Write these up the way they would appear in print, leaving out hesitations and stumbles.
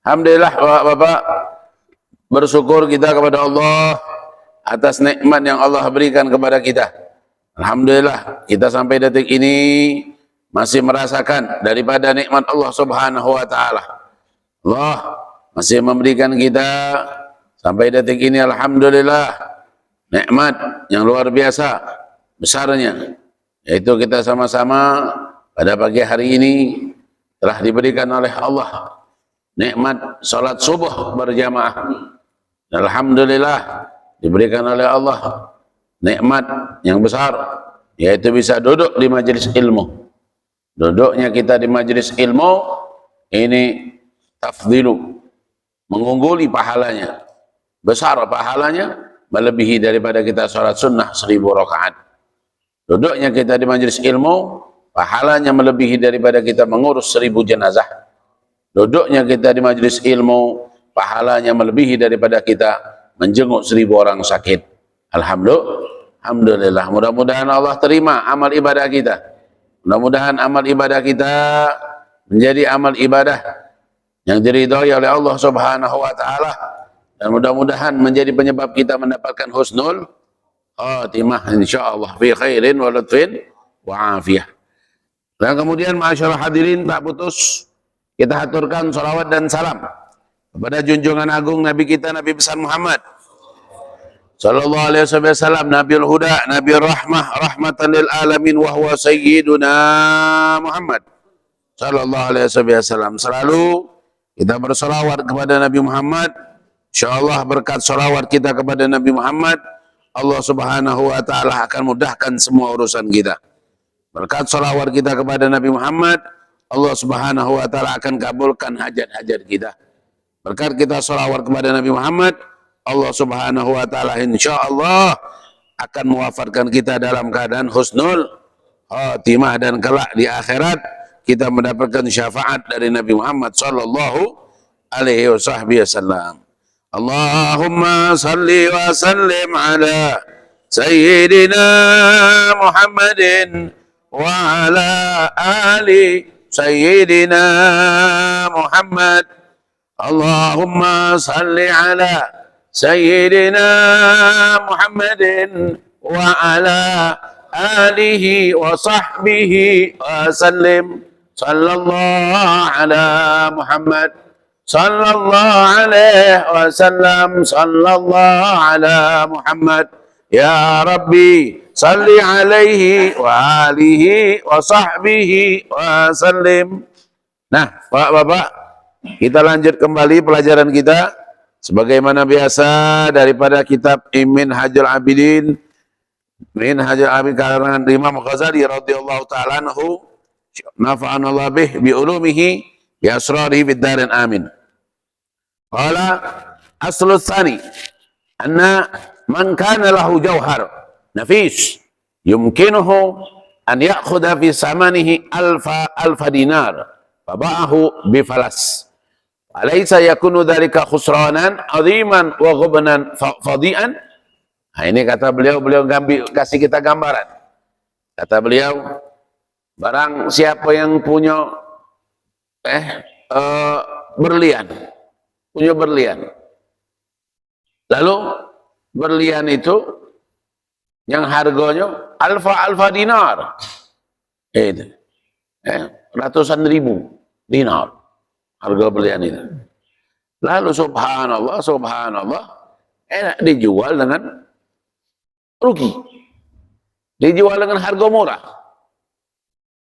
Alhamdulillah Bapak-bapak, bersyukur kita kepada Allah atas nikmat yang Allah berikan kepada kita. Alhamdulillah kita sampai detik ini masih merasakan daripada nikmat Allah Subhanahu wa taala. Allah masih memberikan kita sampai detik ini, alhamdulillah, nikmat yang luar biasa besarnya, yaitu kita sama-sama pada pagi hari ini telah diberikan oleh Allah nikmat salat subuh berjamaah. Alhamdulillah diberikan oleh Allah nikmat yang besar, yaitu bisa duduk di majelis ilmu. Duduknya kita di majelis ilmu ini tafdilu, mengungguli pahalanya, besar pahalanya, melebihi daripada kita sholat sunnah 1000 rakaat. Duduknya kita di majelis ilmu pahalanya melebihi daripada kita mengurus 1000 jenazah. Duduknya kita di majelis ilmu pahalanya melebihi daripada kita menjenguk 1000 orang sakit. Alhamdulillah, mudah-mudahan Allah terima amal ibadah kita. Mudah-mudahan amal ibadah kita menjadi amal ibadah yang diridhai oleh Allah Subhanahu wa taala, dan mudah-mudahan menjadi penyebab kita mendapatkan husnul khatimah insyaallah fi khairin wa lutfin wa afiyah. Dan kemudian ma'asyiral hadirin, tak putus kita haturkan salawat dan salam kepada junjungan agung Nabi kita, Nabi besar Muhammad sallallahu alaihi wasallam, Nabiul Huda, Nabiul Rahmah, rahmatan lil alamin, wa huwa sayyiduna Muhammad sallallahu alaihi wasallam. Selalu kita bersalawat kepada Nabi Muhammad. Insyaallah berkat salawat kita kepada Nabi Muhammad, Allah Subhanahu wa taala akan mudahkan semua urusan kita. Berkat salawat kita kepada Nabi Muhammad, Allah Subhanahu wa taala akan kabulkan hajat-hajat kita. Berkat kita salawat kepada Nabi Muhammad, Allah Subhanahu wa taala insyaallah akan mewafatkan kita dalam keadaan husnul khatimah, dan kelak di akhirat kita mendapatkan syafaat dari Nabi Muhammad sallallahu alaihi wasallam. Allahumma salli wa sallim ala sayyidina Muhammadin wa ala ali sayyidina Muhammad. Allahumma salli ala sayyidina Muhammadin wa ala alihi wa sahbihi wa sallim. Sallallahu ala Muhammad sallallahu alaihi wasallam. Sallallahu ala Muhammad ya Rabbi salli alaihi wa alihi wa sahbihi wa sallim. Nah, Bapak-bapak, kita lanjut kembali pelajaran kita sebagaimana biasa daripada kitab Minhajul Abidin, Minhajul Abidin karangan Imam Ghazali radhiyallahu taala anhu, nafa'anallahu bih bi ulumihi bi asrarihi fid darin amin. Qala aslu tsani anna man kana lahu jawhar nafis yumkinuhu an ya'khudha fi samanihi alfa dinar faba'ahu bi falas. Alaysa yakunu dzalika khusranan 'aziman wa ghubnan fadi'an? Nah, ini kata beliau kasih kita gambaran. Kata beliau, barang siapa yang punya berlian, punya berlian, lalu berlian itu yang harganya alfa dinar, ratusan ribu dinar harga berlian itu. Lalu subhanallah enak dijual dengan rugi, dijual dengan harga murah,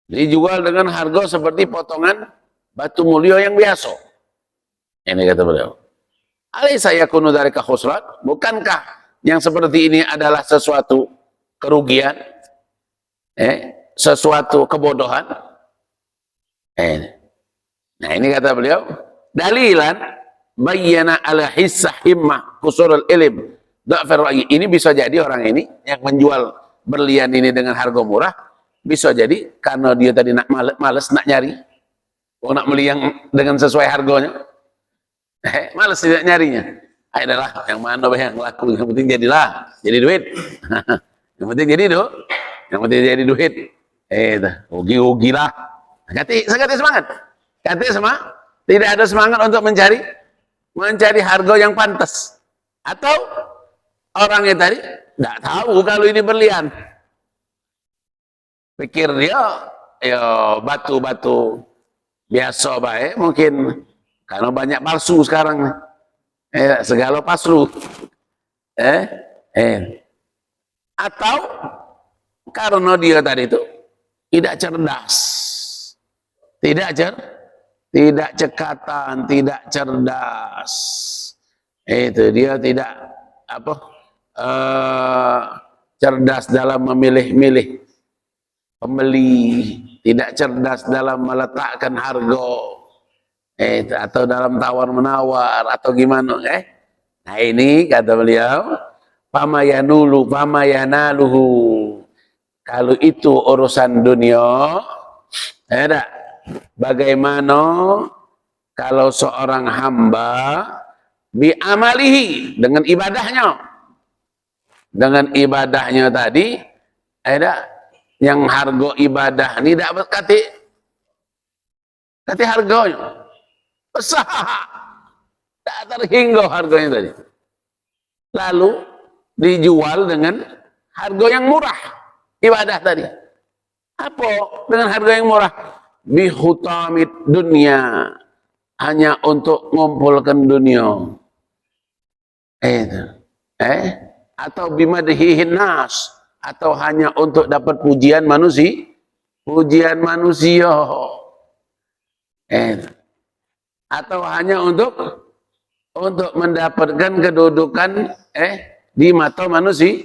dijual dengan harga seperti potongan batu mulia yang biasa. Ini kata beliau, alaysa yakunu dzalika khusran? Bukankah yang seperti ini adalah sesuatu kerugian, sesuatu kebodohan? Nah, ini kata beliau, dalilan bayyana ala hissah himmah qusurul ilm da'fir ra'yi. Ini bisa jadi orang ini yang menjual berlian ini dengan harga murah, bisa jadi karena dia tadi nak males nak nyari, nak beli yang dengan sesuai harganya, males tidak nyarinya. Adalah yang mana yang laku, yang penting jadilah, jadi duit. Yang penting jadi yang penting jadi duit. Rugi lah. Kati semangat. Kati sama Tidak ada semangat untuk mencari harga yang pantas. Atau orangnya tadi tidak tahu kalau ini berlian. Pikir dia, ya batu-batu biasa baik mungkin, karena banyak palsu sekarang. Segala palsu. Atau karena dia tadi itu tidak cerdas, tidak cekatan, tidak cerdas. Itu dia tidak cerdas dalam memilih-milih pembeli, tidak cerdas dalam meletakkan harga, atau dalam tawar-menawar, atau gimana, Nah ini kata beliau, pamayanaluhu. Kalau itu urusan dunia, bagaimana kalau seorang hamba bi'amalihi, dengan ibadahnya tadi, yang harga ibadah ini dapat kati harganya besar, tak terhingga harganya tadi, lalu dijual dengan harga yang murah. Ibadah tadi apa dengan harga yang murah? Bihutamid dunia, hanya untuk ngumpulkan dunia. Atau bimadhihin nas, atau hanya untuk dapat pujian manusia. Atau hanya untuk mendapatkan kedudukan di mata manusia.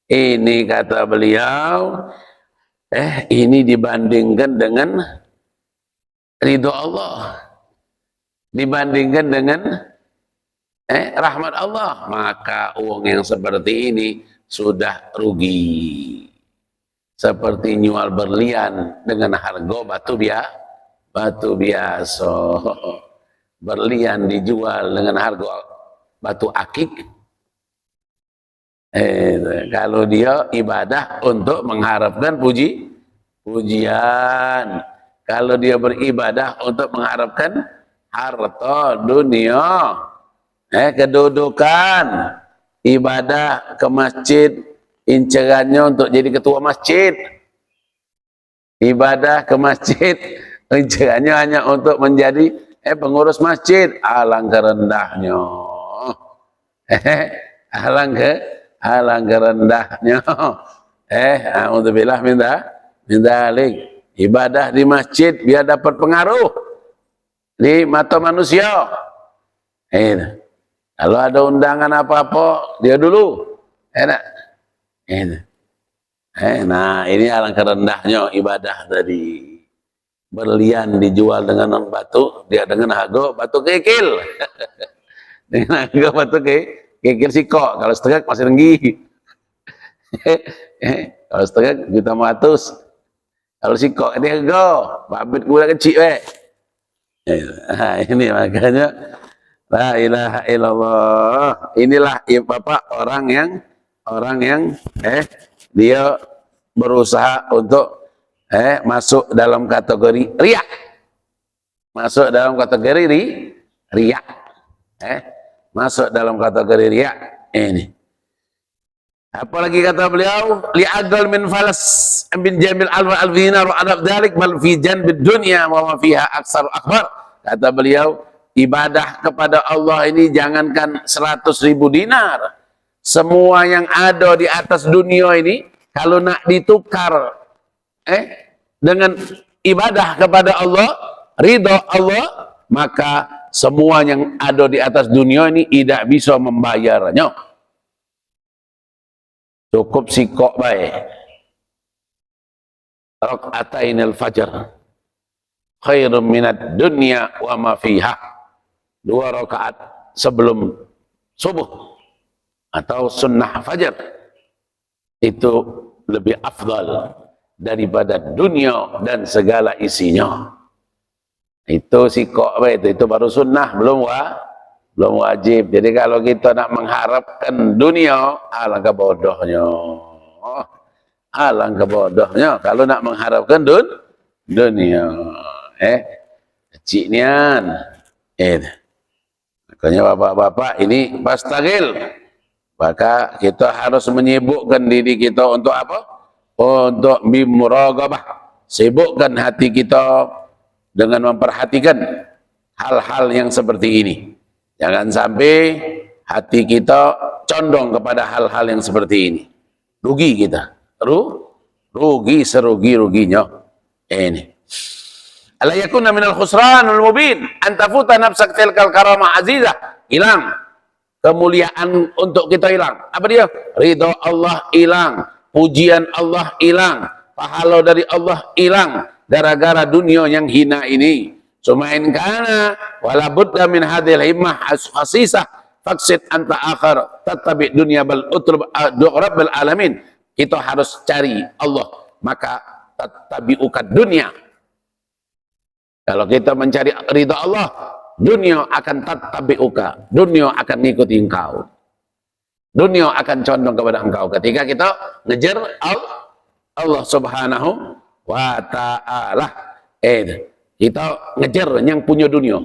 Ini kata beliau, ini dibandingkan dengan ridho Allah, dibandingkan dengan rahmat Allah, maka uang yang seperti ini sudah rugi. Seperti nyual berlian dengan harga batu biasa. Berlian dijual dengan harga batu akik. Kalau dia ibadah untuk mengharapkan pujian, kalau dia beribadah untuk mengharapkan harta dunia, kedudukan, ibadah ke masjid, incerannya untuk jadi ketua masjid, ibadah ke masjid, incerannya hanya untuk menjadi pengurus masjid, alangkah rendahnya, alangkah rendahnya. Alhamdulillah minta alik. Ibadah di masjid biar dapat pengaruh di mata manusia. Kalau ada undangan apa-apa, dia dulu. Nah, ini alangkah rendahnya ibadah tadi. Berlian dijual dengan batu, dia dengan harga batu kikil. Dengan harga batu kikil sikok, kalau setengah masih tinggi. Kalau setengah juta 100. Kalau sikok ini harga, babit gula kecil ini makanya la ilaha illallah. Inilah Bapak orang yang dia berusaha untuk masuk dalam kategori riya. Masuk dalam kategori riya. Masuk dalam kategori riya ini. Apalagi kata beliau, li'adal min falas bin jamil al-alfina wa adab dalik bal fi janbid dunya wa ma fiha aksar akbar. Kata beliau, ibadah kepada Allah ini jangankan 100.000 dinar, semua yang ada di atas dunia ini kalau nak ditukar dengan ibadah kepada Allah, ridha Allah, maka semua yang ada di atas dunia ini tidak bisa membayarnya. Cukup sikok baik. Raka'atainil fajr khairum minad dunya wa ma fiha. 2 rakaat sebelum subuh atau sunnah fajar itu lebih afdal daripada dunia dan segala isinya. Itu sikok baik, itu baru sunnah, belum wajib. Jadi kalau kita nak mengharapkan dunia, alangkah bodohnya. Alangkah bodohnya kalau nak mengharapkan dunia. kecil nian. Makanya bapak-bapak ini pastagil. Maka kita harus menyibukkan diri kita untuk apa? Untuk bimuraqabah. Sibukkan hati kita dengan memperhatikan hal-hal yang seperti ini. Jangan sampai hati kita condong kepada hal-hal yang seperti ini. Rugi kita. Rugi serugi-ruginya. Ini. Ala yakuna minal khusranul mubin an tafuta nafsak tilkal karamah azizah. Hilang kemuliaan untuk kita, hilang. Apa dia? Ridho Allah hilang, pujian Allah hilang, pahala dari Allah hilang gara-gara dunia yang hina ini. Sumain kana wala budda min hadhil himmah hasisah faksid anta akhar tatabi dunia bal utrub rabbal alamin. Kita harus cari Allah, maka tatabiuka dunia. Kalau kita mencari ridha Allah, dunia akan tatabiuka, dunia akan mengikuti engkau, dunia akan condong kepada engkau ketika kita ngejar Allah subhanahu wa ta'ala. Kita ngejar yang punya dunia,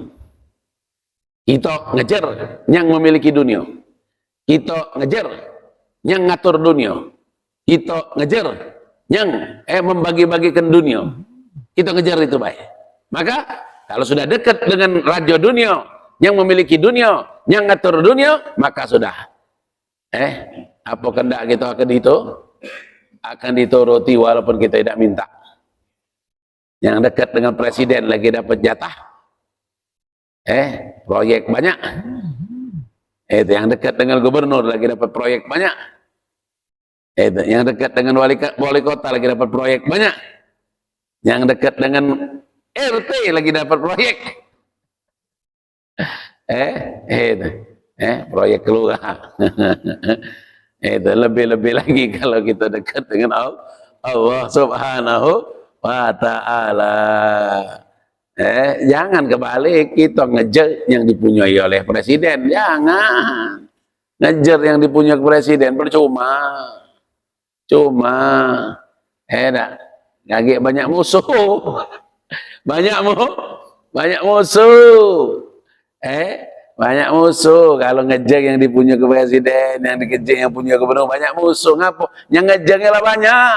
kita ngejar yang memiliki dunia, kita ngejar yang ngatur dunia, kita ngejar yang membagi-bagikan dunia, kita ngejar itu baik. Maka kalau sudah dekat dengan raja dunia, yang memiliki dunia, yang ngatur dunia, maka sudah. Apa kehendak kita akan dituruti walaupun kita tidak minta. Yang dekat dengan presiden lagi dapat jatah, proyek banyak. Yang dekat dengan gubernur lagi dapat proyek banyak. Yang dekat dengan wali kota lagi dapat proyek banyak. Yang dekat dengan RT lagi dapat proyek. Proyek keluar. Itu lebih-lebih lagi kalau kita dekat dengan Allah subhanahu wa ta'ala. Jangan kebalik, kita ngejar yang dipunyai oleh presiden. Jangan ngejar yang dipunyai presiden, percuma. Ngagik banyak musuh. Banyak musuh. Banyak musuh kalau ngejar yang dipunya ke presiden, yang dikejar yang punya gubernur, banyak musuh. Ngapa? Yang ngejarnya lah banyak.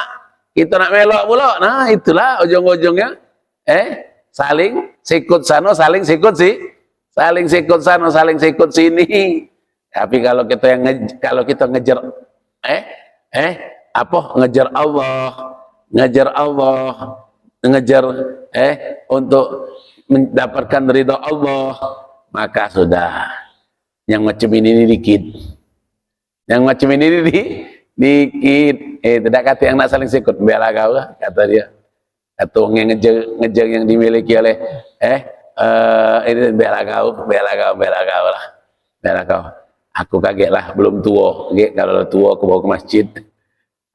Kita nak melok pula. Nah, itulah ujung-ujungnya. Saling sikut sana, saling sikut sana, saling sikut sini. Tapi kalau kita ngejar ngejar Allah, ngejar untuk mendapatkan ridha Allah, maka sudah. Yang macam ini dikit, tidak kata yang nak saling sikut, bela kau lah, kata dia. Atau yang ngejar yang dimiliki oleh ini bela kau lah, bela kau. Aku kaget lah, belum tua. Kalau tua aku bawa ke masjid.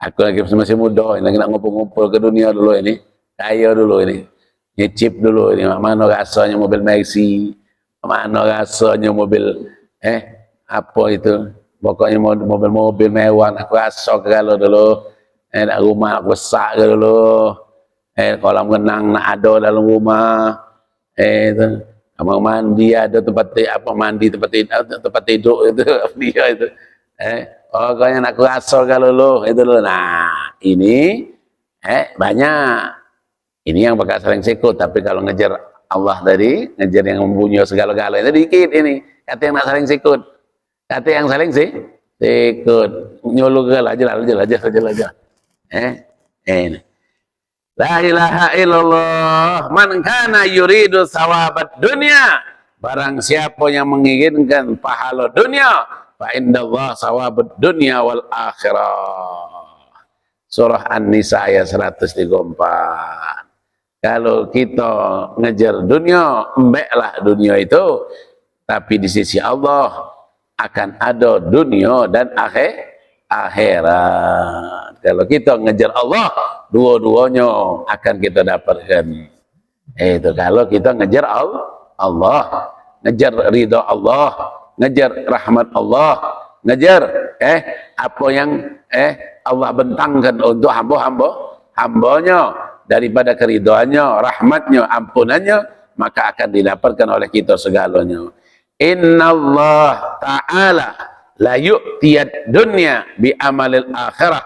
Aku lagi masih muda, lagi nak ngumpul-ngumpul ke dunia dulu ini. Kaya dulu ini, nyicip dulu ini, mana rasanya mobil Mercy, mana rasanya mobil apa itu, pokoknya mobil mewah. Aku rasa kalau dulu, nak rumah aku besar dulu, kolam renang nak ada dalam rumah, itu, kamar mandi ada, tempat tidur itu dia itu, pokoknya nak aku rasa kalau dulu itu dulu. Nah ini banyak. Ini yang bakal saling sikut. Tapi kalau ngejar Allah tadi, ngejar yang mempunyai segala-galanya itu dikit ini. Kata yang nak saling sikut. Kata yang saling sikut. Nyuluh ke aja. Ini. La ilaha illallah. Man kana yuridu sawabat dunia. Barang siapa yang menginginkan pahala dunia, fa indallah sawabud dunia wal akhirah. Surah An-Nisa ayat 134. Kalau kita ngejar dunia, embeklah dunia itu. Tapi di sisi Allah akan ada dunia dan akhirat. Kalau kita ngejar Allah, dua-duanya akan kita dapatkan. Itu kalau kita ngejar Allah, ngejar ridha Allah, ngejar rahmat Allah, ngejar apa yang Allah bentangkan untuk hambanya. daripada keridhaannya, rahmatnya, ampunannya, maka akan didapatkan oleh kita segalanya. Innallah ta'ala la yu'tiyad dunya bi amalil akhirah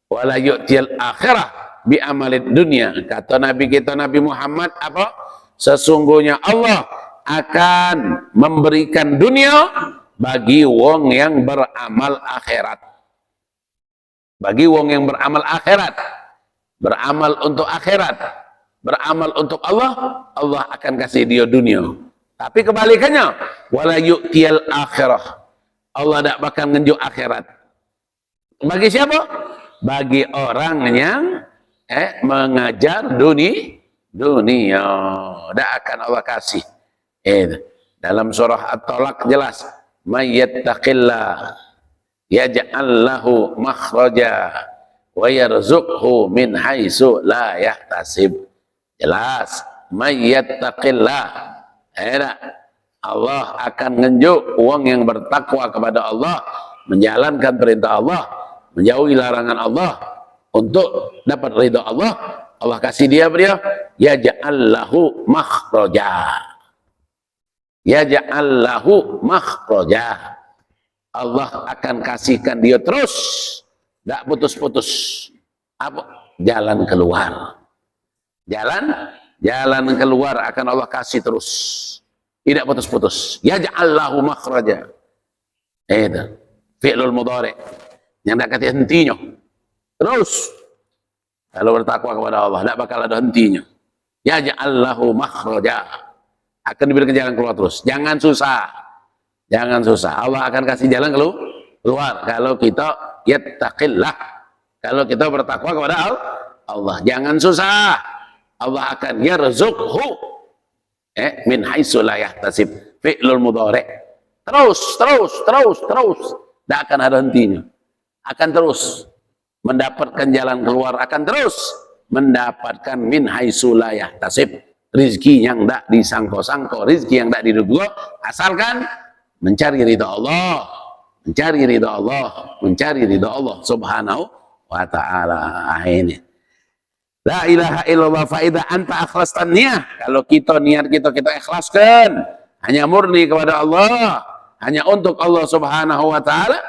wa la yu'tiyal akhirah bi amalid dunya. Kata Nabi kita Nabi Muhammad apa? Sesungguhnya Allah akan memberikan dunia bagi wong yang beramal akhirat. Bagi wong yang beramal akhirat, beramal untuk akhirat, beramal untuk Allah, Allah akan kasih dia dunia. Tapi kebalikannya, wala yu'tiyal akhirah, Allah tidak bakal ngenjuk akhirat. Bagi siapa? Bagi orang yang mengajar dunia, tidak akan Allah kasih. Dalam surah At-Talaq jelas, may yattaqillah yaj'al lahu makhraja wa yarzuqhu min haitsu la yahtasib. Jelas, may yattaqillah, Allah akan ngenjuk uang yang bertakwa kepada Allah, menjalankan perintah Allah, menjauhi larangan Allah untuk dapat ridha Allah. Allah kasih dia yaj'al lahu makhraja. Yaj'al lahu makhraja. Allah akan kasihkan dia terus, tidak putus-putus. Apa? Jalan keluar. Jalan keluar akan Allah kasih terus. Tidak putus-putus. Yaj'al lahu makhraja. Itu fi'lul mudhari yang tidak kata hentinya. Terus kalau bertakwa kepada Allah tidak bakal ada hentinya. Yaj'al lahu makhraja. Akan diberikan jalan keluar terus. Jangan susah. Jangan susah. Allah akan kasih jalan keluar kalau kita yattaqillah. Kalau kita bertakwa kepada Allah. Jangan susah. Allah akan yarzuqhu min haitsu la yahtasib. Fi'lul mudhari. Terus. Tidak akan ada hentinya. Akan terus mendapatkan jalan keluar, akan terus mendapatkan min haitsu la yahtasib. Rizki yang tidak disangko-sangko, rizki yang tidak diduga, asalkan mencari ridha Allah, mencari ridha Allah, mencari ridha Allah subhanahu wa ta'ala. Ini la ilaha illallah faida anta akhlastan niyah. Kalau kita niat kita ikhlaskan hanya murni kepada Allah, hanya untuk Allah subhanahu wa ta'ala,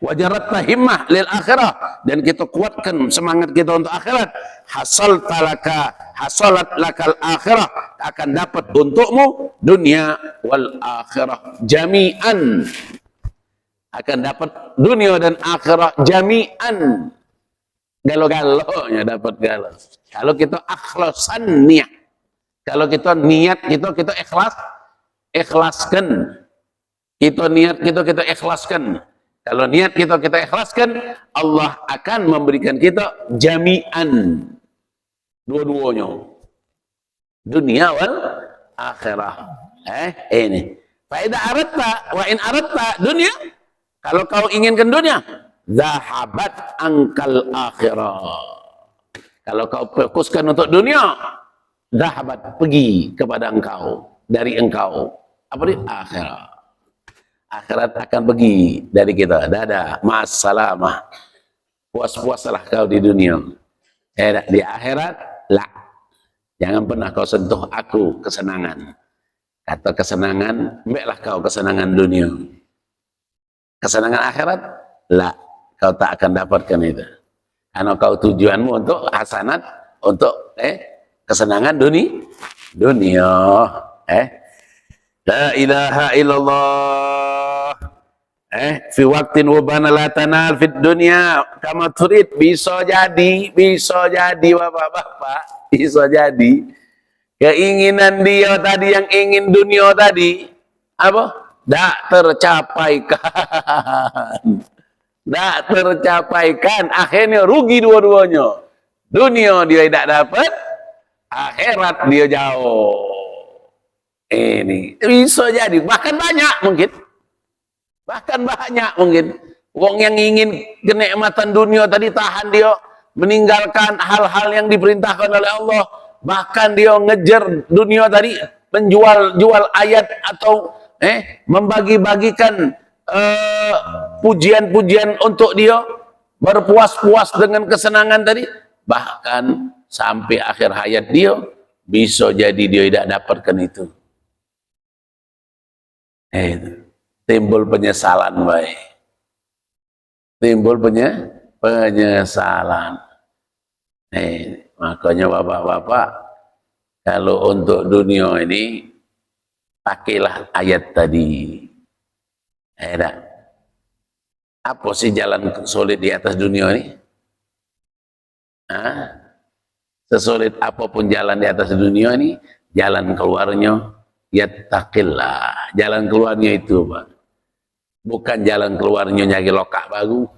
wajarat himmah lil akhirah, dan kita kuatkan semangat kita untuk akhirat, hasalat lakal akhirah, akan dapat untukmu dunia wal akhirah jami'an, akan dapat dunia dan akhirat jami'an, galo-galonya dapat galo. Kalau kita akhlasan niat, kalau kita niat kita ikhlaskan, kita niat kita ikhlaskan. Kalau niat kita ikhlaskan, Allah akan memberikan kita jami'an, dua-duanya, dunia wal akhirah. Ini faida aratta wa in aratta dunia, kalau kau inginkan dunia, zahabat angkal akhirah. Kalau kau fokuskan untuk dunia, zahabat, pergi kepada engkau, dari engkau apa dia? Akhirat. Akhirat akan pergi dari kita. Dadah, ma'assalamah. Puas-puasalah kau di dunia. Di akhirat, lah. Jangan pernah kau sentuh aku kesenangan. Kata kesenangan, ambillah kau kesenangan dunia. Kesenangan akhirat, lah. Kau tak akan dapatkan itu. Karena kau tujuanmu untuk hasanat, untuk kesenangan dunia. La ilaha illallah. Fi waktin wabana la tanal fit dunia kama turid. Bisa jadi bapak-bapak, bisa jadi keinginan dia tadi, yang ingin dunia tadi, apa? Tak tercapaikan, akhirnya rugi dua-duanya. Dunia dia tidak dapat, akhirat dia jauh. Ini bisa jadi, bahkan banyak mungkin, wong yang ingin kenikmatan dunia tadi tahan dia, meninggalkan hal-hal yang diperintahkan oleh Allah, bahkan dia ngejar dunia tadi, menjual ayat atau membagi-bagikan pujian-pujian untuk dia, berpuas-puas dengan kesenangan tadi, bahkan sampai akhir hayat dia bisa jadi dia tidak dapatkan itu. Timbul penyesalan baik. Timbul penyesalan. Makanya bapak-bapak, kalau untuk dunia ini pakailah ayat tadi. Apa sih jalan sulit di atas dunia ini? Sesulit apapun jalan di atas dunia ini, jalan keluarnya yattaqillah. Jalan keluarnya itu, Pak. Bukan jalan keluarnya nyari lokak baru.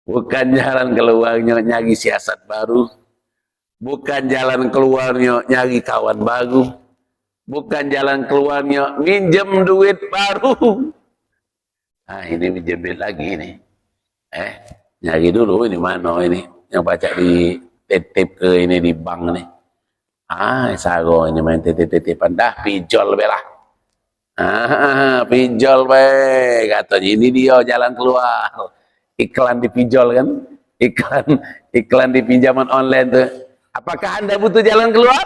Bukan jalan keluarnya nyari siasat baru. Bukan jalan keluarnya nyari kawan baru. Bukan jalan keluarnya minjem duit baru. Nah, ini minjem duit lagi ini. Nyari dulu ini mana ini yang baca di titip ke ini di bank nih. Sago ini main titip-titipan dah pinjol belah. Pinjol be katanya, ini dia jalan keluar. Iklan di pinjol kan? Iklan di pinjaman online tuh. Apakah Anda butuh jalan keluar?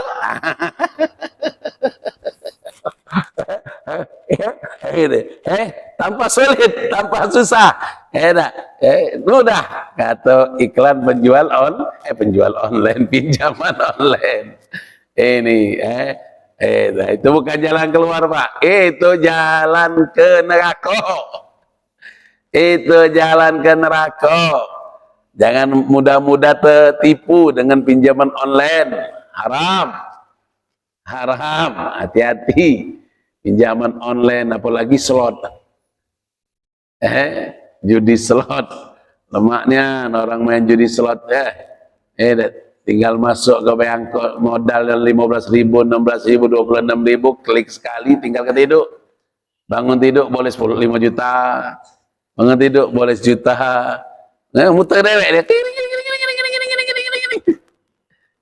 Tanpa sulit, tanpa susah, mudah. Kata iklan penjual online, pinjaman online. Ini, itu bukan jalan keluar, Pak. Itu jalan ke neraka. Itu jalan ke neraka. Jangan mudah-mudah tertipu dengan pinjaman online. Haram. Haram. Hati-hati. Pinjaman online, apalagi slot. Judi slot. Lemaknya orang main judi slot. Tinggal masuk ke bank modal 15.000, 16.000, 26.000, klik sekali, tinggal ketidur. Bangun tidur boleh 5 juta. Bangun tidur boleh 1 juta. Muter dewek dia.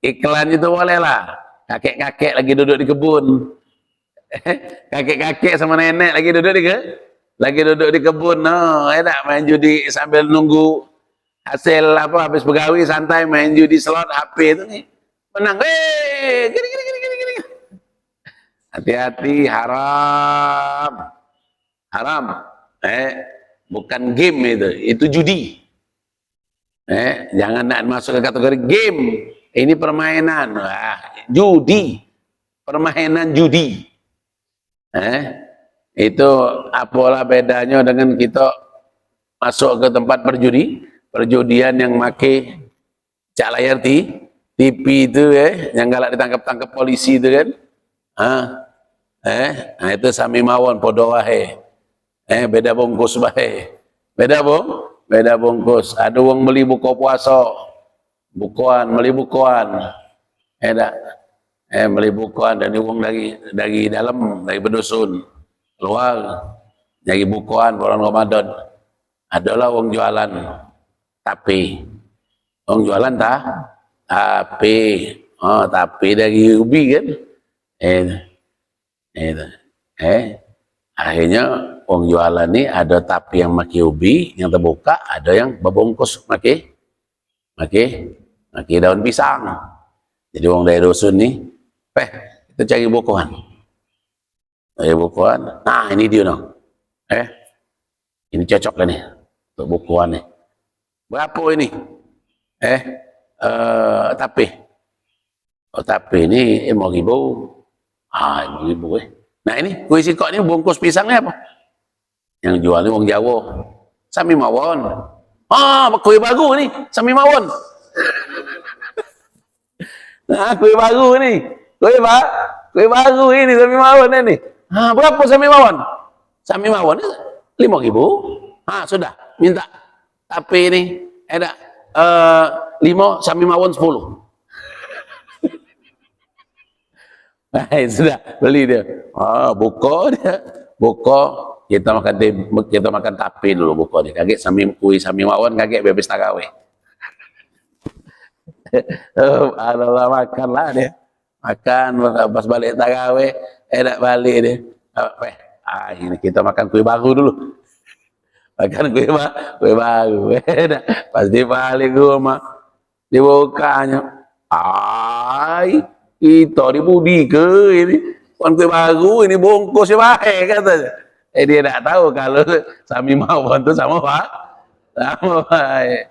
Iklan itu boleh lah. Kakek-kakek lagi duduk di kebun. Kakek-kakek sama nenek lagi duduk di kebun. Main judi sambil nunggu hasil habis begawi, santai main judi slot HP itu nih. Menang. Gini. Hati-hati, haram. Haram. Bukan game itu judi. Jangan masuk ke kategori game. Ini permainan. Judi. Permainan judi. Itu apalah bedanya dengan kita masuk ke tempat perjudian yang make cak layar TV itu yang galak ditangkap polisi itu kan. Itu sami mawon podo wae. Beda bungkus bae. Beda bungkus. Ada wong beli buku puasa. Beli bukuan. Beli bukuan dan uang dari dalam, dari berdusun keluar nyari bukuan bulan Ramadan. Adalah uang jualan tapi tapi dari ubi kan. Akhirnya uang jualan ini ada tapi yang maki ubi yang terbuka, ada yang berbungkus maki daun pisang. Jadi uang dari dusun nih, kita cari bukuan. Nah ini dia no. Ini cocok kan nih untuk bukuan nih. Berapa ini? Tapi ini 5.000. 5.000 Nah ini kue sikok ini bungkus pisangnya apa? Yang jualnya wong Jawa. Sami mawon. Kue baru nih, sami mawon. Nah, kue baru nih. Kue baru ini sami mawon ini. Berapa sami mawon? Sami mawon 5.000. Sudah, minta. Tapi ini ada 5 sami mawon 10. Nah, sudah beli dia. Buko dia. Buko kita makan tapi dulu buko dia. Kaget kue sami mawon kaget bebas tarawih. Allah makan lah dia. Makan pas balik tarawih, enak balik dia. Ini kita makan kue baru dulu. Makan kue baru. Enak. Pas dia balik ke rumah, dibukanya. Ai, kita dibudi ke ini. Wan kue baru ini bungkus ya baik katanya. Dia tidak tahu kalau Sami Mawon itu sama Pak. Sama baik.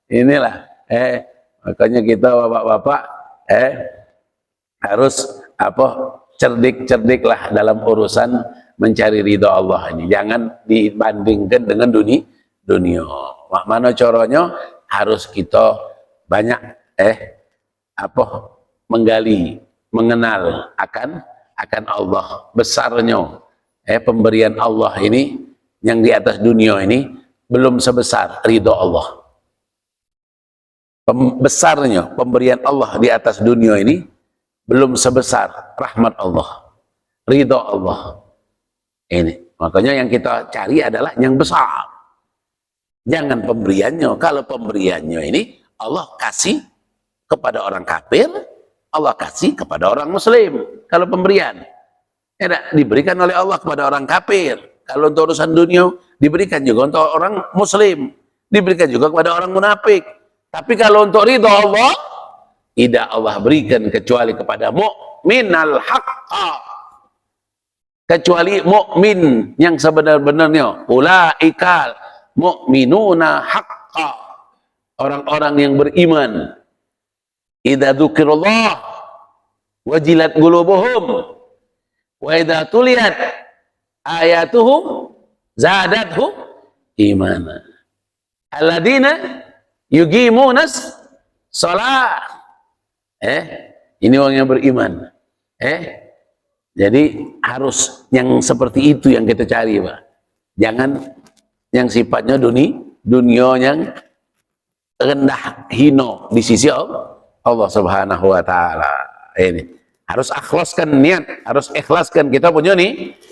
Inilah. Makanya kita bapak-bapak harus cerdik lah dalam urusan mencari ridho Allah ini. Jangan dibandingkan dengan dunia. Mana caranya harus kita banyak menggali, mengenal akan Allah, besarnya pemberian Allah ini yang di atas dunia ini belum sebesar ridho Allah. Besarnya pemberian Allah di atas dunia ini belum sebesar rahmat Allah, ridho Allah. Ini makanya yang kita cari adalah yang besar. Jangan pemberiannya. Kalau pemberiannya ini Allah kasih kepada orang kafir, Allah kasih kepada orang muslim. Kalau pemberian diberikan oleh Allah kepada orang kafir. Kalau untuk urusan dunia diberikan juga untuk orang muslim, diberikan juga kepada orang munafik. Tapi kalau untuk ridho Allah, tidak Allah berikan kecuali kepada mukminal haqqa, kecuali mukmin yang sebenar-benarnya. Ulaikal mu'minuna haqqa, orang-orang yang beriman. Idza dzukirallah wajilat qulubuhum wa idza tuliyat ayatuhum zadatuhum imana. Alladzina yuqimunas shalah. Ini orang yang beriman. Jadi harus yang seperti itu yang kita cari, Pak. Jangan yang sifatnya dunia yang rendah, hino di sisi Allah Subhanahu wa taala. Ini harus ikhlaskan niat, harus ikhlaskan kita punya niat.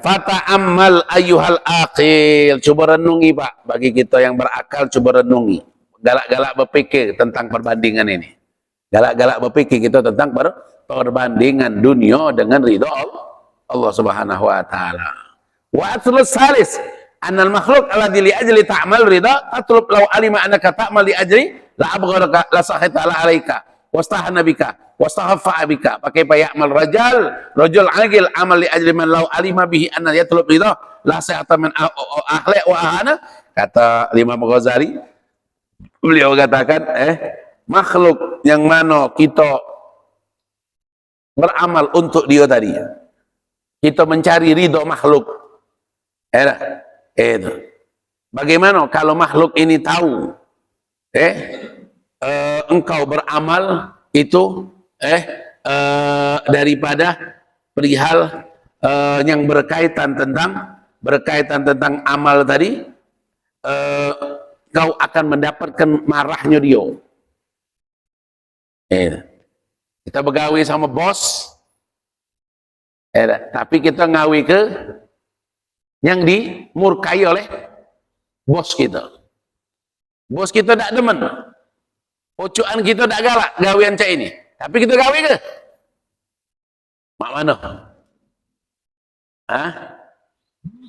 Fata'ammal ayyuhal aqil. Coba renungi, Pak, bagi kita yang berakal, coba renungi. Galak-galak berpikir tentang perbandingan ini. Galak-galak berpikir kita tentang perbandingan dunia dengan ridha Allah Subhanahu wa taala. Wa atlus salis annal makhluk alladzi li ajli ta'mal ridha atlub law alima annaka ta'mal li ajri la abgharaka la sahita ala alaika wastahana bika wastahaffa bika pakai ya'mal rajul agil amal li ajli man law alima bihi anna yatlub ridha la sahita min ahli wa ahana. Kata Imam Ghazali, beliau katakan makhluk yang mana kita beramal untuk dia tadi, kita mencari ridho makhluk. Bagaimana kalau makhluk ini tahu engkau beramal itu daripada perihal yang berkaitan tentang amal tadi, kau akan mendapatkan marahnya dia. Kita begawi sama bos, tapi kita ngawi ke yang dimurkai oleh bos kita. Bos kita tidak demen, pocokan kita tidak galak gawian cak ini, tapi kita gawi ke mak mana?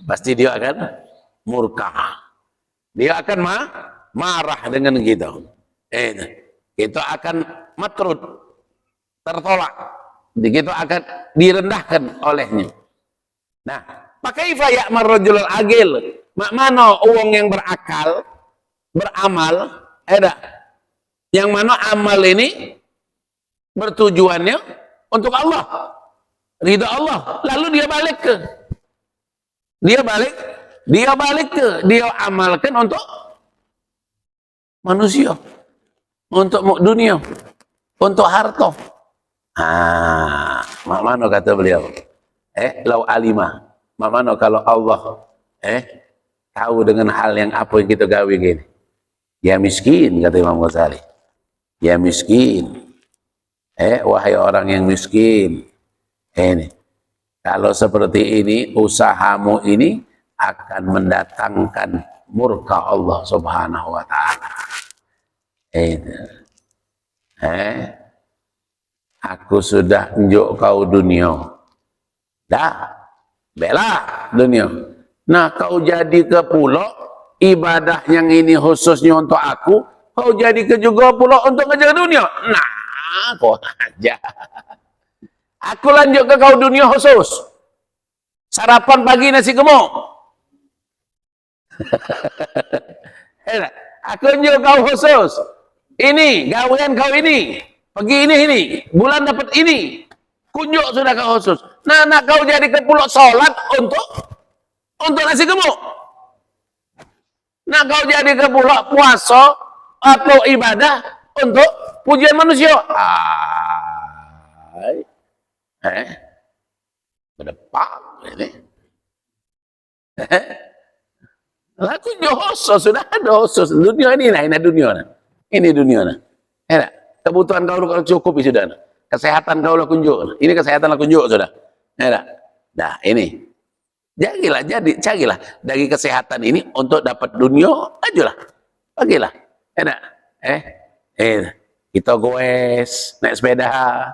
Pasti dia akan murka, dia akan marah dengan kita. Kita akan matrud, tertolak, kita akan direndahkan olehnya. Nah, pakai ya'mal rajulul agil, mak mana uang yang berakal beramal, yang mana amal ini bertujuannya untuk Allah, ridha Allah, lalu dia amalkan untuk manusia, untuk dunia, untuk harta. Mana kata beliau, lau alimah, mana kalau Allah tahu dengan hal yang apa yang kita gawe gini, ya miskin, kata Imam Ghazali, ya miskin, wahai orang yang miskin, ini kalau seperti ini usahamu ini akan mendatangkan murka Allah Subhanahu wa taala. Aku sudah unjuk kau dunia, dah bela dunia. Nah, kau jadi ke pulau ibadah yang ini khususnya untuk aku, kau jadikan juga pula untuk ngejar dunia. Nah, kau aja. Aku lanjut ke kau dunia khusus. Sarapan pagi nasi gemuk. Aku lanjut kau khusus. Ini, gawean kau ini. Pergi ini. Bulan dapat ini. Kunjuk sudah kau khusus. Nah, nak kau jadi ke pulau sholat untuk nasi gemuk. Nak kau jadi ke pulau puasa atau ibadah untuk pujian manusia. Berdepak ini. Laku khusus sudah ada khusus. Dunia ini dunia. Ini dunia. Kebutuhan kau cukup sudah. Kesehatan kau lah kunjuk. Ini kesehatan lah kunjuk sudah. Nah, ini. Carilah dari kesehatan ini untuk dapat dunia, ajulah. Bagilah. Kita goes, naik sepeda.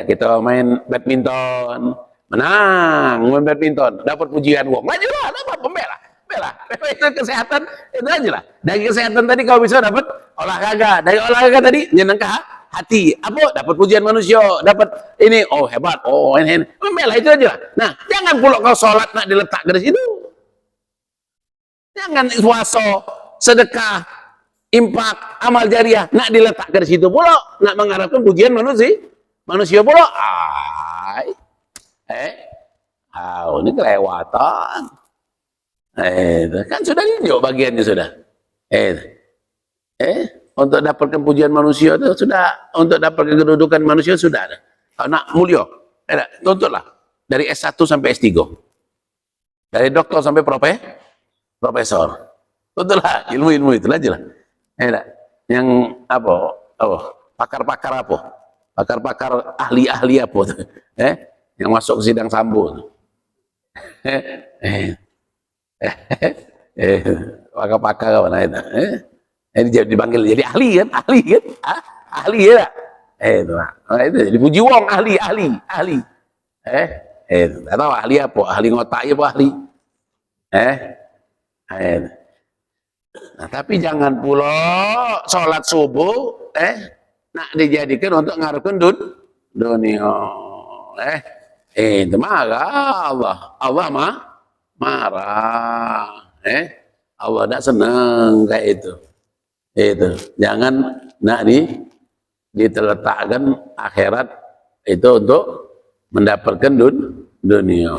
Kita main badminton. Menang main badminton, dapat pujian gua. Majulah, dapat pembela. Itu kesehatan, itu aja lah. Dari kesehatan tadi kau bisa dapat olahraga. Dari olahraga tadi nyenengkan hati. Apa? Dapat pujian manusia, dapat ini. Oh hebat, ini. Membela itu aja lah. Nah, jangan pula kau sholat nak diletak dari situ. Jangan puasa, sedekah, impak, amal jariah nak diletak dari situ pula. Nak mengharapkan pujian manusia pula. Ini kelewatan. Kan sudah hijau bagiannya sudah. Untuk dapatkan pujian manusia itu sudah, untuk dapatkan kedudukan manusia sudah ada. Anak mulia, tuntutlah dari S1 sampai S3, dari doktor sampai profesor. Tuntutlah ilmu itu aja lah. Yang pakar-pakar apa? Pakar-pakar ahli-ahli apa? Yang masuk ke sidang Sambo. Pakar-pakar apa itu? Ini dipanggil jadi ahli kan? Ahli ya. Itu dipuji wong ahli. Tak tahu ahli apa? Ahli ngotak ya apa ahli? Nah, tapi jangan pula sholat subuh nak dijadikan untuk ngarepkan dunia. Itu marah Allah marah. Allah tidak senang kayak itu. Jangan nak diteletakkan akhirat itu untuk mendapatkan dunia.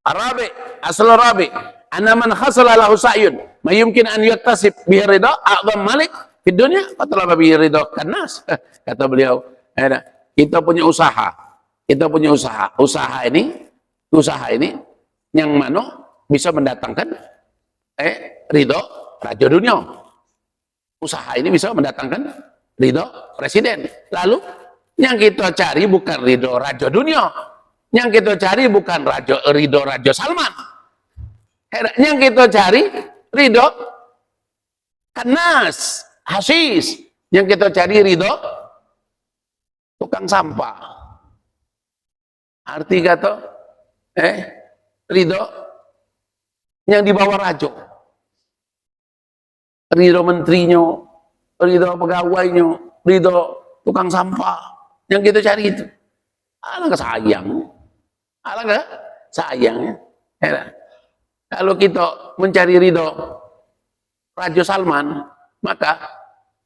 Arabi, asal Arabi, anna man khasala lahu sa'yun, ma yumkin an yaktasib bihi ridha a'zam malik di dunia, fatalaba bihi ridha kannas. Kata beliau, kita punya usaha. Usaha ini yang mana bisa mendatangkan ridho raja dunia. Usaha ini bisa mendatangkan ridho presiden. Lalu yang kita cari bukan ridho raja dunia, yang kita cari bukan ridho raja Salman, yang kita cari ridho kanas hasis, yang kita cari ridho tukang sampah. Arti kata ridho yang dibawa raja, ridho menterinya, ridho pegawainya, ridho tukang sampah. Yang kita cari itu. Alangkah sayang. Kalau kita mencari ridho Raja Salman, maka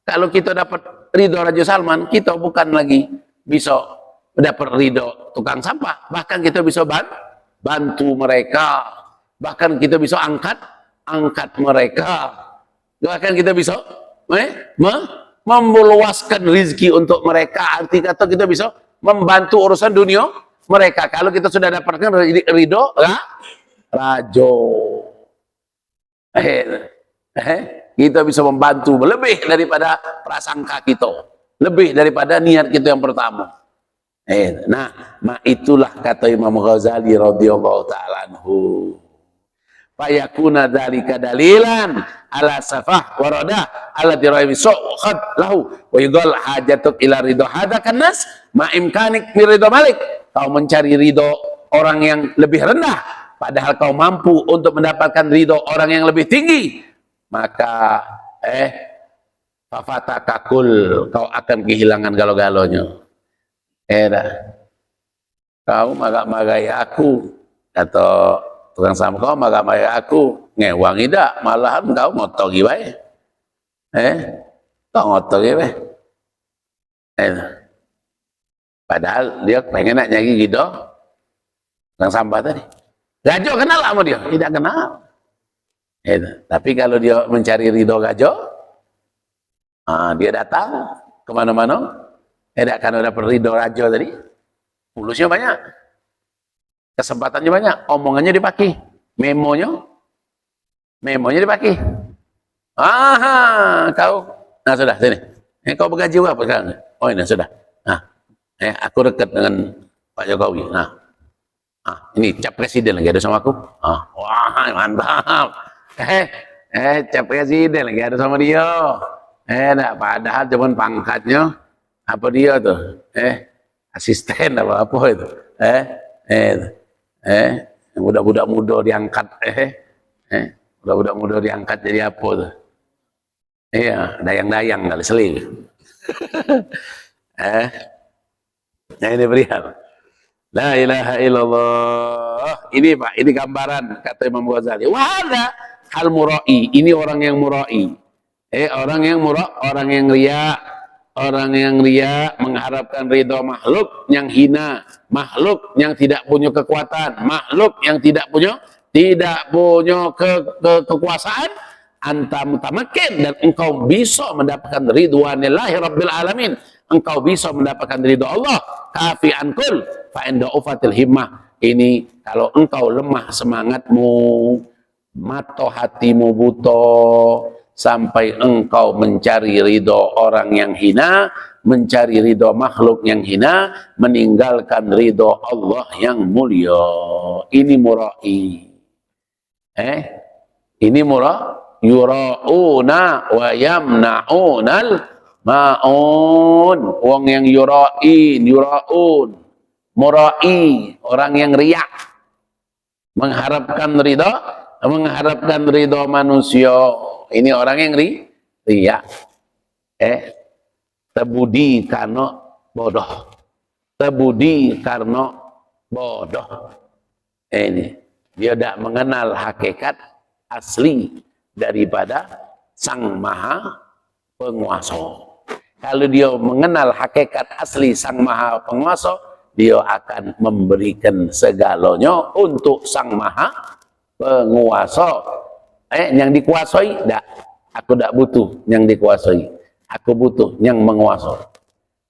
kalau kita dapat ridho Raja Salman, kita bukan lagi bisa dapat ridho tukang sampah, bahkan kita bisa bantu mereka, bahkan kita bisa angkat mereka, bahkan kita bisa meluaskan rezeki untuk mereka. Arti kata kita bisa membantu urusan dunia mereka kalau kita sudah dapatkan ridho rajo. Kita bisa membantu lebih daripada prasangka kita, lebih daripada niat kita yang pertama. Nah, itulah kata Imam Ghazali radhiyallahu taala anhu. Fayakuna dzalika dalilan ala safah wa radah allati rawi suqad lahu wa yudall hajatuk ila ridha hadakan nas ma imkanik min ridha malik. Kau mencari ridho orang yang lebih rendah padahal kau mampu untuk mendapatkan ridho orang yang lebih tinggi, maka fafatakakul, kau akan kehilangan galo-galonya. Dah, kau magai aku, atau tukang sama kau magai aku, ngewang tidak, malahan kau ngotogi bae. Kau ngotogi bae. Padahal dia pengen nak nyari gitu, tukang sampah tadi. Gajo kenal sama dia? Tidak kenal. Tapi kalau dia mencari ridho gajo, dia datang kemana-mana, karena dapat ridho gajo tadi, mulusnya banyak, kesempatannya banyak, omongannya dipakai, memonya dipakai. Kau, nah sudah sini, kau bergaji apa sekarang? Oh ini sudah, aku dekat dengan Pak Jokowi. Ini cap presiden lagi ada sama aku. Wah mantap. Cap presiden lagi ada sama dia. Padahal cuman pangkatnya apa dia tuh? Asisten apa itu? Budak-budak muda diangkat. Budak-budak muda diangkat jadi apa tuh? Iya, dayang-dayang kali seling. Nah ini berial. La ilaha illallah. Ini Pak, ini gambaran kata Imam Ghazali. Wahada hal murai. Ini orang yang murai. Orang yang riya. Orang yang riya mengharapkan ridho makhluk yang hina, makhluk yang tidak punya kekuatan, makhluk yang tidak punya kekuasaan. Anta mutamakin, dan engkau bisa mendapatkan ridwanillahi rabbil alamin. Engkau bisa mendapatkan ridho Allah. Kafi ankul fa inda ufatil himmah. Ini kalau engkau lemah semangatmu, mato hatimu buto, sampai engkau mencari ridho orang yang hina, mencari ridho makhluk yang hina, meninggalkan ridho Allah yang mulia. Ini murai. Ini murai. Yura'una wa yamna'unal ma'un. Wong yang yura'un, murai, orang yang riak, mengharapkan ridho manusia. Ini orang yang riak. Tebudi karena bodoh. Tebudi karena bodoh. Ini dia tidak mengenal hakikat asli daripada Sang Maha Penguasa. Kalau dia mengenal hakikat asli Sang Maha Penguasa, dia akan memberikan segalanya untuk Sang Maha Penguasa. Yang dikuasai, tidak. Aku tidak butuh yang dikuasai. Aku butuh yang menguasai.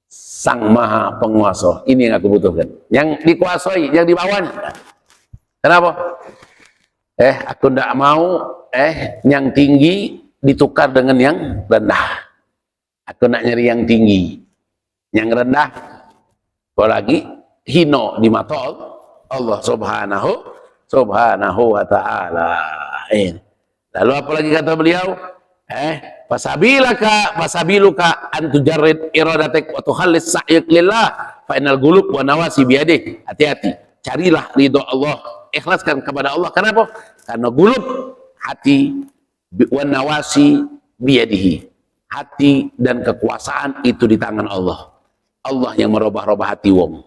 Sang Maha Penguasa. Ini yang aku butuhkan. Yang dikuasai, yang di bawahnya. Kenapa? Aku tidak mau yang tinggi ditukar dengan yang rendah. Aku nak nyari yang tinggi. Yang rendah, apalagi hino di mata Allah subhanahu wa ta'ala. Lalu apalagi kata beliau? Fasabiluka antujarrid iradatik wa tukhallis sa'yak lillah fa innal qulub wa nawasi biyadih. Hati-hati, carilah ridho Allah, ikhlaskan kepada Allah. Kenapa? Karena gulub, hati, wan nawasi biyadihi, hati dan kekuasaan itu di tangan Allah. Allah yang merubah-rubah hati wong.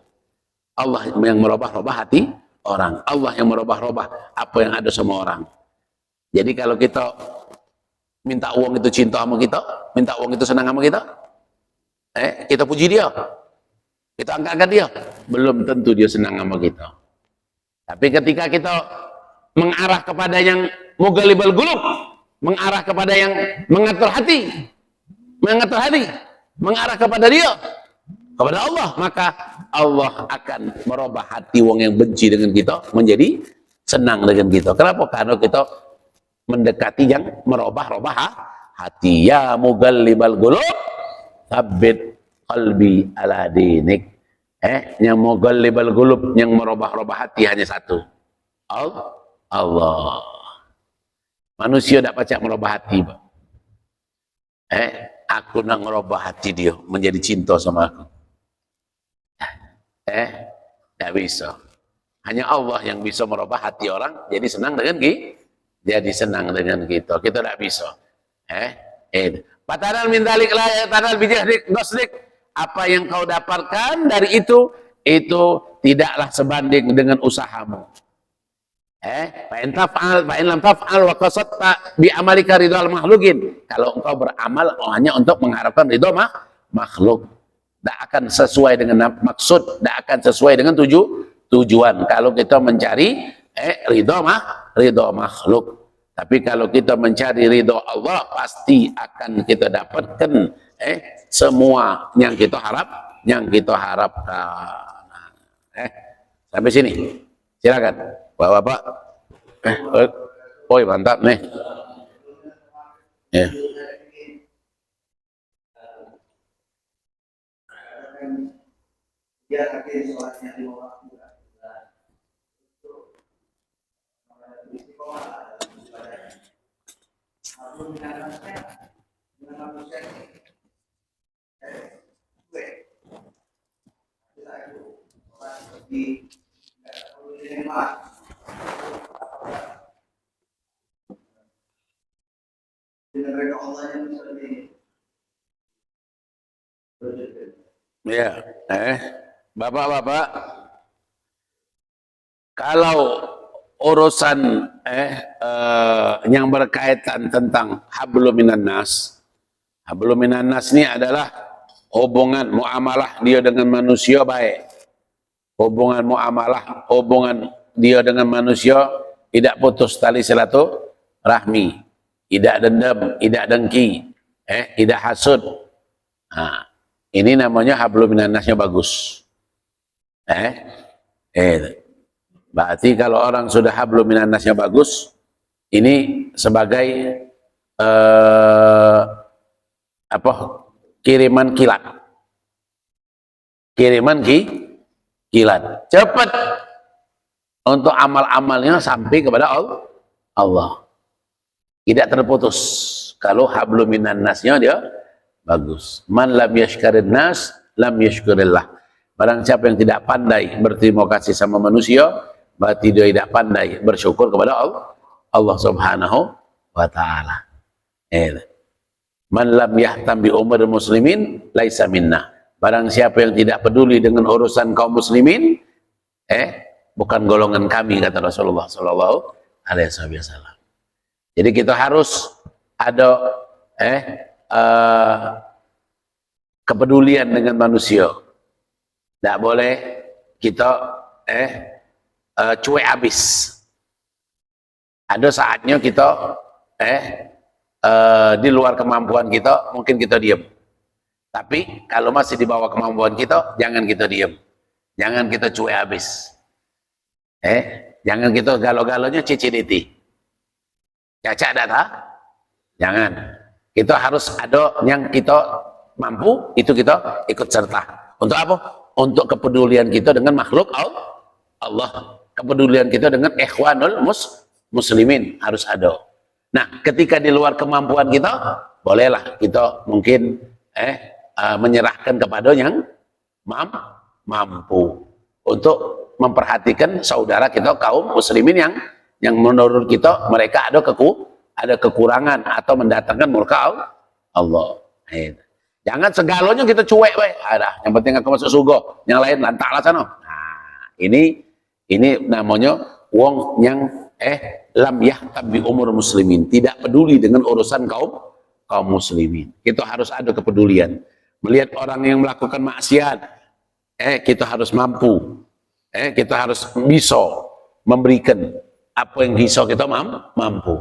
Allah yang merubah-rubah hati orang. Allah yang merubah-rubah apa yang ada sama orang. Jadi kalau kita minta uang itu cinta sama kita, minta uang itu senang sama kita, kita puji dia, kita angkat dia, belum tentu dia senang sama kita. Tapi ketika kita mengarah kepada yang mughalibal qulub, mengarah kepada yang mengatur hati, mengarah kepada dia, kepada Allah, maka Allah akan merubah hati wong yang benci dengan kita menjadi senang dengan kita. Kenapa? Karena kita mendekati yang merubah-rubah hati. Ya mughalibal qulub, tsabbit qalbi ala dinik. Yang mughalibal qulub, yang merubah-rubah hati hanya satu. Allah. Manusia tidak pacak merubah hati, Pak. Aku nak merubah hati dia menjadi cinta sama aku. Tidak bisa. Hanya Allah yang bisa merubah hati orang jadi senang dengan kita. Jadi senang dengan kita. Kita tidak bisa. Patanal min dzalik la yatanal bijahdik goslik. Apa yang kau dapatkan dari itu tidaklah sebanding dengan usahamu. Fa in lam taf'al wa qasadta bi amalika ridal makhlukin. Kalau engkau beramal hanya untuk mengharapkan ridho makhluk, tidak akan sesuai dengan maksud, tidak akan sesuai dengan tujuan. Kalau kita mencari ridho makhluk. Tapi kalau kita mencari ridho Allah, pasti akan kita dapatkan semua yang kita harapkan. Sampai sini. Silakan. Bapak-bapak. Mantap nih. Ya. Ya, bapak-bapak, kalau urusan yang berkaitan tentang hablum minan nas ini adalah hubungan muamalah dia dengan manusia baik. Hubungan dia dengan manusia tidak putus tali silaturahmi, tidak dendam, tidak dengki, tidak hasud. Nah, ini namanya hablum minan nasnya bagus. Berarti kalau orang sudah hablum minan nasnya bagus, ini sebagai kiriman kilat. Cepat untuk amal-amalnya sampai kepada Allah. Tidak terputus. Kalau hablum minan nasnya dia bagus. Man lam yashkarin nas, lam yashkurillah. Barang siapa yang tidak pandai berterima kasih sama manusia, berarti dia tidak pandai bersyukur kepada Allah Subhanahu wa ta'ala. Man lam yahtam bi umur muslimin laisa minna. Barang siapa yang tidak peduli dengan urusan kaum muslimin, bukan golongan kami, kata Rasulullah sallallahu alaihi wasallam. Jadi kita harus ada kepedulian dengan manusia. Tidak boleh kita cuek habis. Ada saatnya kita di luar kemampuan kita, mungkin kita diam. Tapi kalau masih di bawah kemampuan kita, jangan kita diam. Jangan kita cuek habis. Jangan kita galau-galaunya cici-diti. Caca data? Jangan. Kita harus ada yang kita mampu, itu kita ikut serta. Untuk apa? Untuk kepedulian kita dengan makhluk Allah. Kepedulian kita dengan ikhwanul muslimin harus ada. Nah, ketika di luar kemampuan kita, bolehlah kita mungkin menyerahkan kepada yang mampu untuk memperhatikan saudara kita kaum muslimin yang menurut kita mereka ada kekurangan atau mendatangkan murka Allah. Jangan segalanya kita cuek, yang penting aku masuk surga, yang lain lantaklah sana. Nah, ini namanya wong yang lam yahtam bi umur muslimin, tidak peduli dengan urusan kaum muslimin. Kita harus ada kepedulian. Melihat orang yang melakukan maksiat, kita harus mampu. Kita harus bisa memberikan apa yang bisa kita mampu.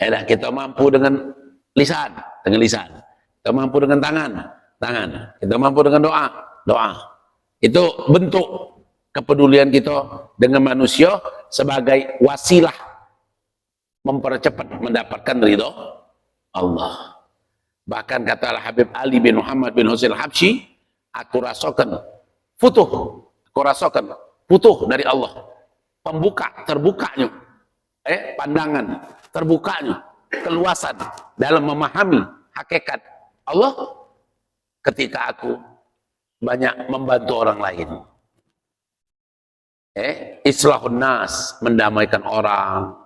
Kita mampu dengan lisan. Kita mampu dengan tangan. Kita mampu dengan doa. Itu bentuk kepedulian kita dengan manusia sebagai wasilah mempercepat mendapatkan ridho Allah. Bahkan kata Habib Ali bin Muhammad bin Husain al-Habsyi, aku rasakan futuh dari Allah, terbukanya pandangan, terbukanya keluasan dalam memahami hakikat Allah ketika aku banyak membantu orang lain. Islahun nas, mendamaikan orang,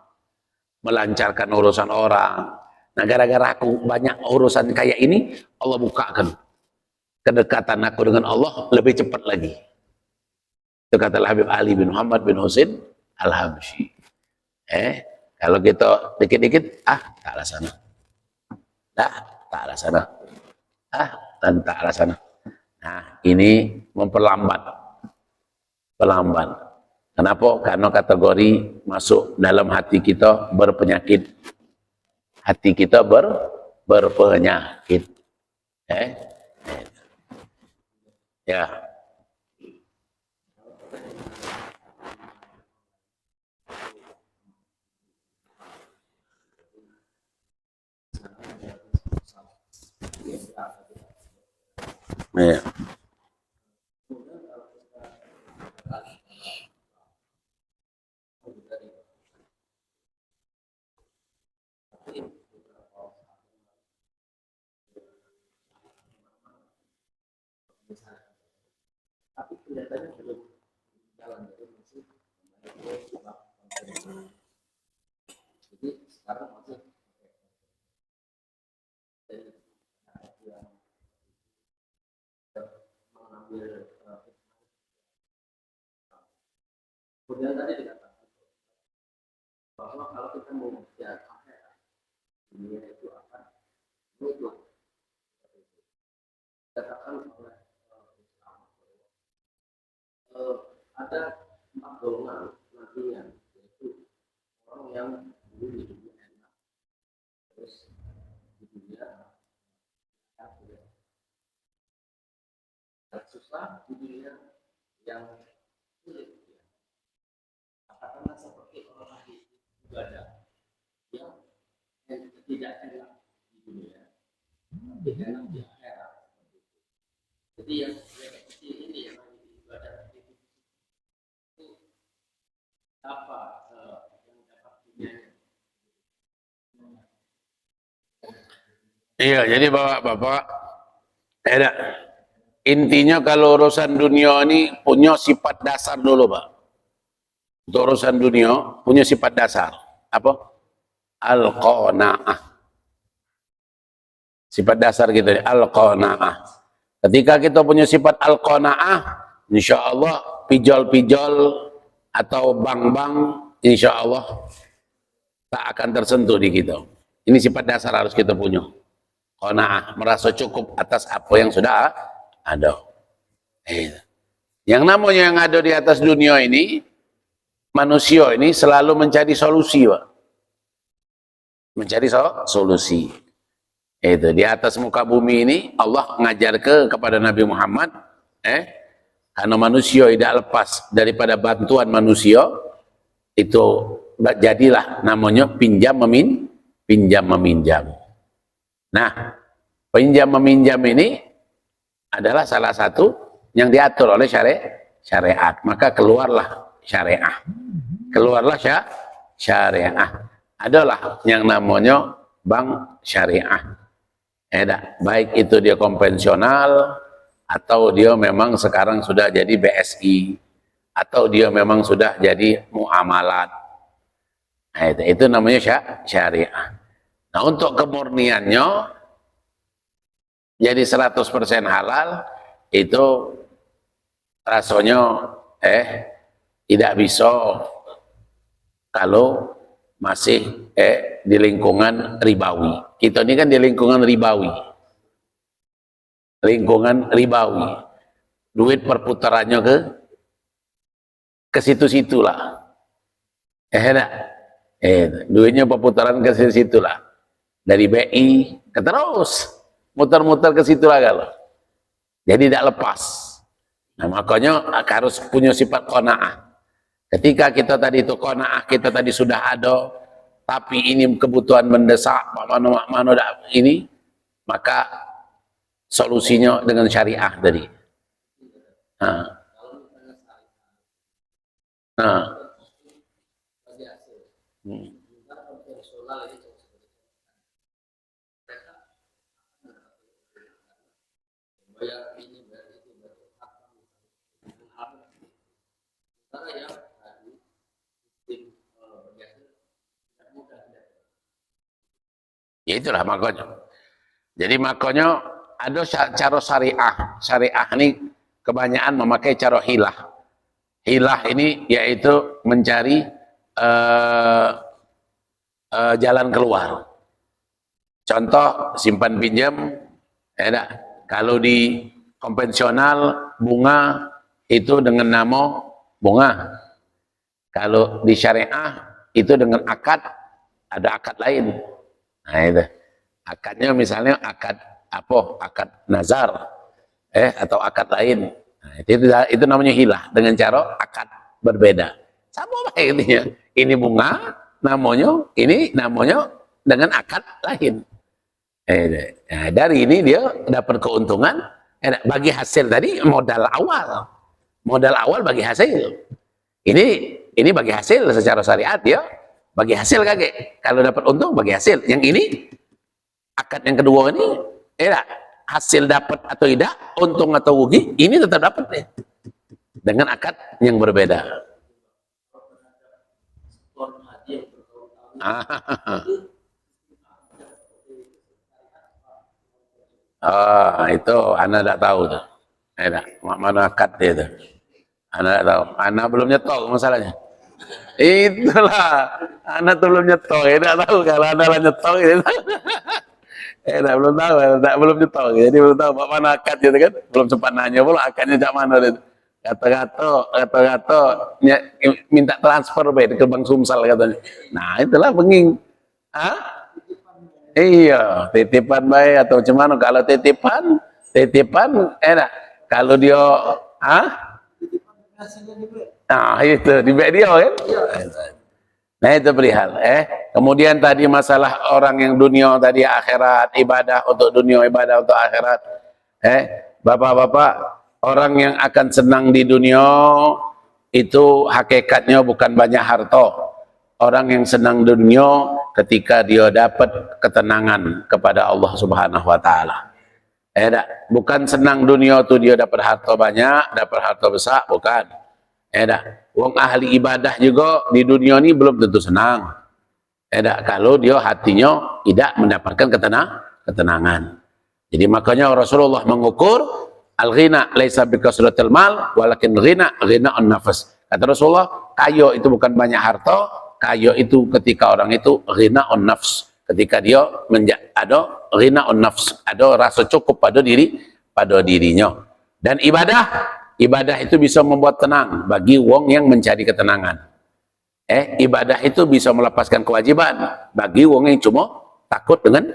melancarkan urusan orang, Nah, gara-gara aku banyak urusan kayak ini, Allah bukakan kedekatan aku dengan Allah lebih cepat lagi. Itu kata Habib Ali bin Muhammad bin Husain Al-Habsyi. Kalau kita dikit-dikit, tak lah sana. Tak lah sana. Dan tak lah sana. Nah, ini memperlambat. Pelambat. Kenapa? Karena kategori masuk dalam hati kita berpenyakit. Hati kita berpenyakit. Ya. Ya. Tapi kelihatannya belum jalan, jadi sekarang masih mengambil. Kemudian tadi dikatakan bahwa kalau kita mau mengejar akhirat, dunia itu akan mutlak. Dikatakan oleh ada 4 golongan nantinya, yaitu orang yang dulu di dunia enak, terus di dunia susah, di dunia yang sulit. Katakanlah seperti orang ahli ibadah yang tidak enak di dunia, tidak enak di akhirat. Jadi yang seperti ini yang ibadah itu apa yang dapat dunianya? Iya, jadi bapak-bapak, intinya kalau urusan dunia ini punya sifat dasar dulu, Pak. Untuk urusan dunia punya sifat dasar. Apa? Al-qanaah. Sifat dasar gitu, al-qanaah. Ketika kita punya sifat al-qanaah, insya Allah pijol-pijol atau bank-bank insya Allah tak akan tersentuh di kita. Ini sifat dasar harus kita punya. Qanaah, merasa cukup atas apa yang sudah ada. Yang namanya yang ada di atas dunia ini, manusia ini selalu mencari solusi, Pak. Mencari solusi. Itu di atas muka bumi ini Allah ngajar kepada Nabi Muhammad, karena manusia tidak lepas daripada bantuan manusia, itu jadilah namanya pinjam meminjam. Nah, pinjam meminjam ini adalah salah satu yang diatur oleh syariat. Maka keluarlah syariah. Keluarlah syariah. Adalah yang namanya bank syariah. Baik itu dia konvensional atau dia memang sekarang sudah jadi BSI atau dia memang sudah jadi muamalat. Nah, itu namanya syariah. Nah, untuk kemurniannya jadi 100% halal itu rasanya tidak bisa kalau masih di lingkungan ribawi. Kita ini kan di lingkungan ribawi. Lingkungan ribawi. Duit perputarannya ke situ-situ lah. Duitnya perputaran ke situ-situ lah. Dari BI ke terus muter-muter ke situ lah kalau. Jadi tidak lepas. Nah, makanya harus punya sifat qanaah. Ketika kita tadi itu qanaah, kita tadi sudah ada, tapi ini kebutuhan mendesak, mana ini, maka solusinya dengan syariah tadi. Ya itulah makanya. Jadi makanya ada cara syariah. Syariah ini kebanyakan memakai cara hilah. Hilah ini yaitu mencari jalan keluar. Contoh simpan pinjam, ya, kalau di konvensional bunga itu dengan nama bunga. Kalau di syariah itu dengan akad, ada akad lain. Nah itu akadnya misalnya akad apa? Akad nazar, atau akad lain. Nah, itu namanya hilah dengan cara akad berbeda. Sama baik intinya. Ini bunga, namanya ini namanya dengan akad lain. Nah, dari ini dia dapat keuntungan. Bagi hasil tadi modal awal bagi hasil. Ini bagi hasil secara syariat dia bagi hasil kakek. Kalau dapat untung bagi hasil. Yang ini akad yang kedua ini hasil dapat atau tidak, untung atau rugi, ini tetap dapat deh. Dengan akad yang berbeda. Itu Anda tidak tahu tuh. Mana akad dia tuh. Anda tidak tahu. Anda belum nyetok masalahnya. Itulah. Anda tuh belum nyetok. Tidak tahu kalau Anda lah nyetok. Belum tahu. Belum nyetok. Jadi belum tahu mana akad gitu kan. Belum sempat nanya pula akadnya cak mana itu. Kata-kata minta transfer ke Bank Sumsel katanya. Nah itulah benging. Iya, titipan baik atau macam mana? Kalau titipan enak. Kalau dia nah itu di dia kan. Nah itu perihal. Kemudian tadi masalah orang yang dunia tadi akhirat, ibadah untuk dunia, ibadah untuk akhirat. Bapak-bapak, orang yang akan senang di dunia itu hakikatnya bukan banyak harta. Orang yang senang dunia ketika dia dapat ketenangan kepada Allah Subhanahu wa taala. Bukan senang dunia tuh dia dapat harta banyak, dapat harta besar, bukan. Wong ahli ibadah juga di dunia ini belum tentu senang. Kalau dia hatinya tidak mendapatkan ketenangan. Jadi makanya Rasulullah mengukur al-ghina laisa bikasratil mal walakin ghina an-nafs. Kata Rasulullah, kaya itu bukan banyak harta, kaya itu ketika orang itu ghina an-nafs. Ketika dia ada ghina an-nafs, ada rasa cukup pada dirinya. Dan ibadah itu bisa membuat tenang bagi wong yang mencari ketenangan. Ibadah itu bisa melepaskan kewajiban bagi wong yang cuma takut dengan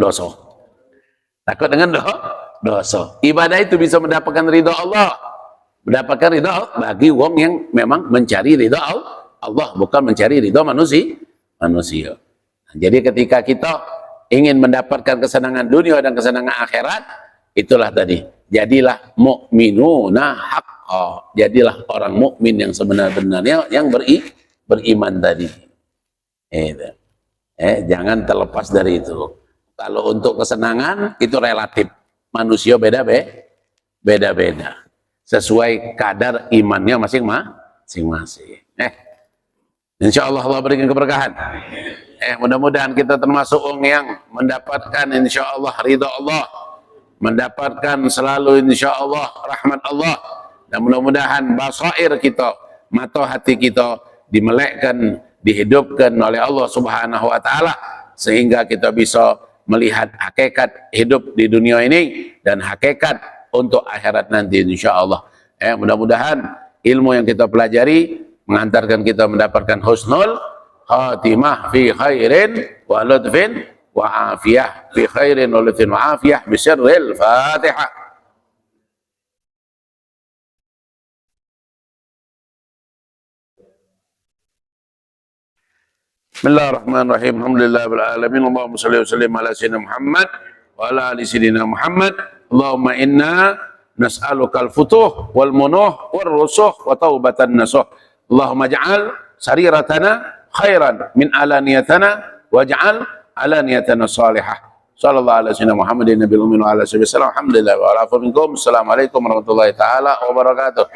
dosa. Takut dengan dosa. Ibadah itu bisa mendapatkan ridha Allah. Mendapatkan ridha bagi wong yang memang mencari ridha Allah, bukan mencari ridha manusia. Nah, jadi ketika kita ingin mendapatkan kesenangan dunia dan kesenangan akhirat, itulah tadi. Jadilah mu'minuna haqqa. Jadilah orang mukmin yang sebenar-benarnya yang beriman tadi. Jangan terlepas dari itu. Kalau untuk kesenangan itu relatif. Manusia beda-beda. Sesuai kadar imannya masing-masing. Insya Allah Allah berikan keberkahan. Mudah-mudahan kita termasuk orang yang mendapatkan insya Allah ridha Allah, mendapatkan selalu insya Allah rahmat Allah, dan mudah-mudahan basair kita, mata hati kita dimelekkan, dihidupkan oleh Allah Subhanahu wa taala sehingga kita bisa melihat hakikat hidup di dunia ini dan hakikat untuk akhirat nanti insyaallah. Mudah-mudahan ilmu yang kita pelajari mengantarkan kita mendapatkan husnul khatimah fi khairin wa lutfin wa afiyah, fi khairin wa lutfin wa afiyah bi sirril Fatihah. Bismillahirrahmanirrahim. Alhamdulillahirabbil alamin. Allahumma shalli wa sallim ala sayyidina Muhammad wa ala ali sayyidina Muhammad. Allahumma inna nas'alukal futuh wal munuh wal rusuh wa taubatan nasuh. Allahumma ja'al sariratana khairan min alaniyatana waj'al alaniyatana salihah. Sallallahu alaihi wasallam Muhammadin nabiyil ummi wa ala alihi wasallam. Alhamdulillah wa ala minkum. Assalamualaikum warahmatullahi taala wabarakatuh.